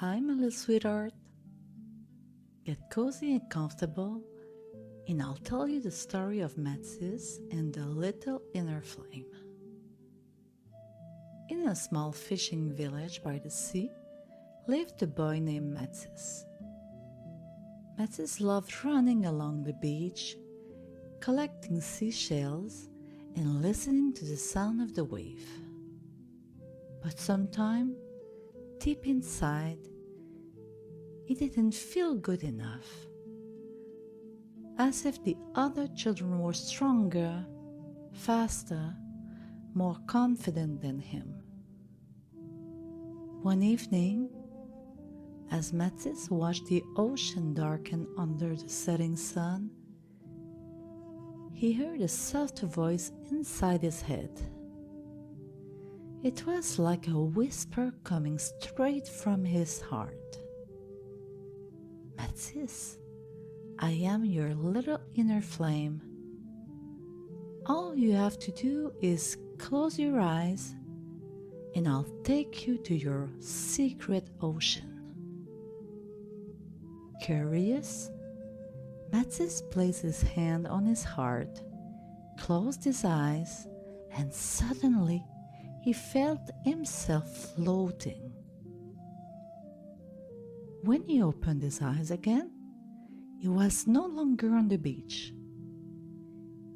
Hi, my little sweetheart. Get cozy and comfortable, and I'll tell you the story of Mathys and the little inner flame. In a small fishing village by the sea lived a boy named Mathys. Mathys loved running along the beach, collecting seashells, and listening to the sound of the wave. But sometime, deep inside, he didn't feel good enough, as if the other children were stronger, faster, more confident than him. One evening, as Mathys watched the ocean darken under the setting sun, he heard a soft voice inside his head. It was like a whisper coming straight from his heart. Mathys, I am your little inner flame. All you have to do is close your eyes and I'll take you to your secret ocean. Curious, Mathys placed his hand on his heart, closed his eyes, and suddenly he felt himself floating. When he opened his eyes again, he was no longer on the beach.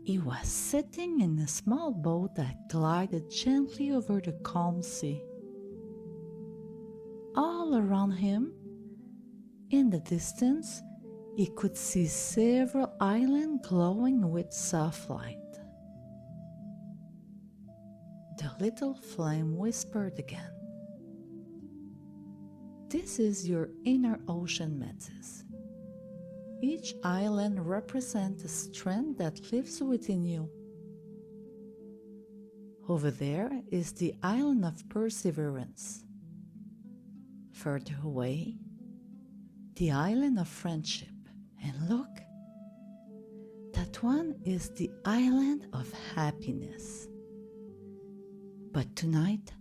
He was sitting in a small boat that glided gently over the calm sea. All around him, in the distance, he could see several islands glowing with soft light. The little flame whispered again. This is your inner ocean, Mathys. Each island represents a strength that lives within you. Over there is the island of perseverance. Further away, the island of friendship. And look, that one is the island of happiness. But tonight,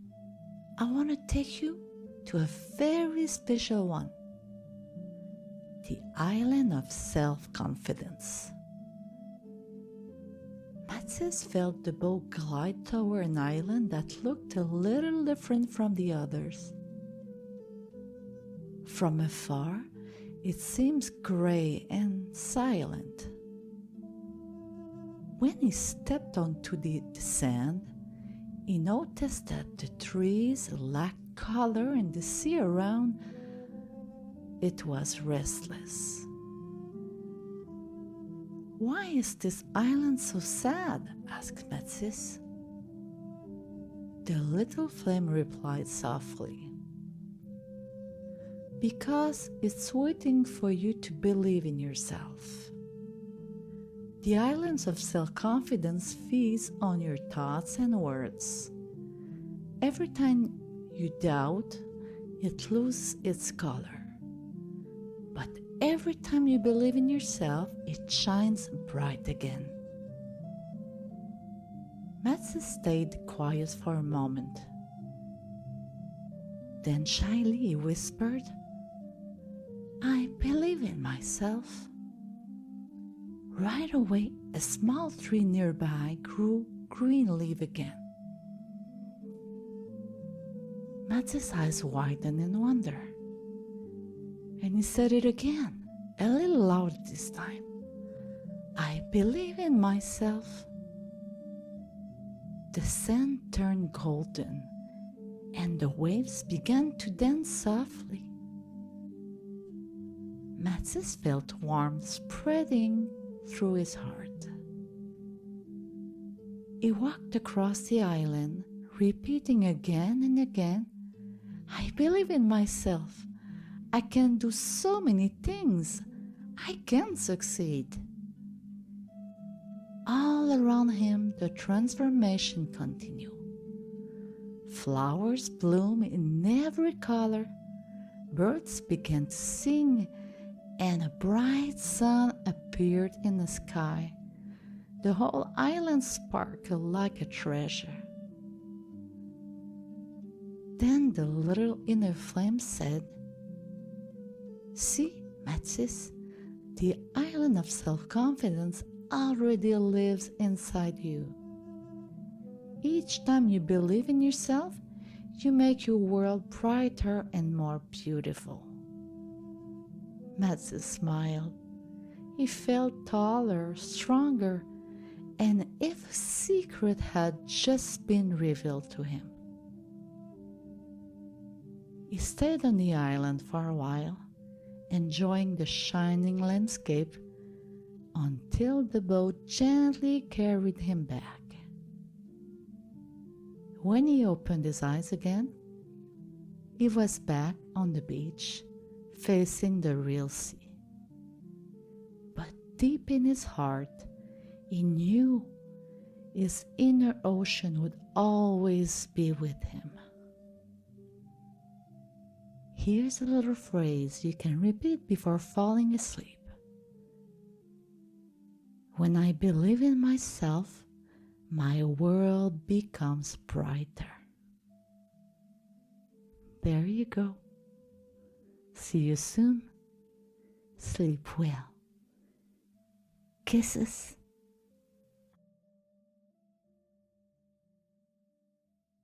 I want to take you to a very special one. The island of self-confidence. Mathys felt the boat glide toward an island that looked a little different from the others. From afar, it seems gray and silent. When he stepped onto the sand, he noticed that the trees lacked color and the sea around it was restless. Why is this island so sad? Asked Mathys. The little flame replied softly. Because it's waiting for you to believe in yourself. The islands of self-confidence feeds on your thoughts and words. Every time you doubt, it loses its color. But every time you believe in yourself, it shines bright again. Mathys stayed quiet for a moment. Then shyly he whispered, I believe in myself. Right away, a small tree nearby grew green leaf again. Mathys' eyes widened in wonder. And he said it again, a little louder this time. I believe in myself. The sand turned golden, and the waves began to dance softly. Mathys felt warmth spreading through his heart. He walked across the island, repeating again and again, I believe in myself. I can do so many things. I can succeed. All around him, the transformation continued. Flowers bloom in every color. Birds began to sing, and a bright sun appeared in the sky. The whole island sparkled like a treasure. Then the little inner flame said, See, Mathys, the island of self-confidence already lives inside you. Each time you believe in yourself, you make your world brighter and more beautiful. Mathys smiled. He felt taller, stronger, and if a secret had just been revealed to him. He stayed on the island for a while, enjoying the shining landscape until the boat gently carried him back. When he opened his eyes again, he was back on the beach, facing the real sea. But deep in his heart, he knew his inner ocean would always be with him. Here's a little phrase you can repeat before falling asleep. When I believe in myself, my world becomes brighter. There you go. See you soon. Sleep well. Kisses.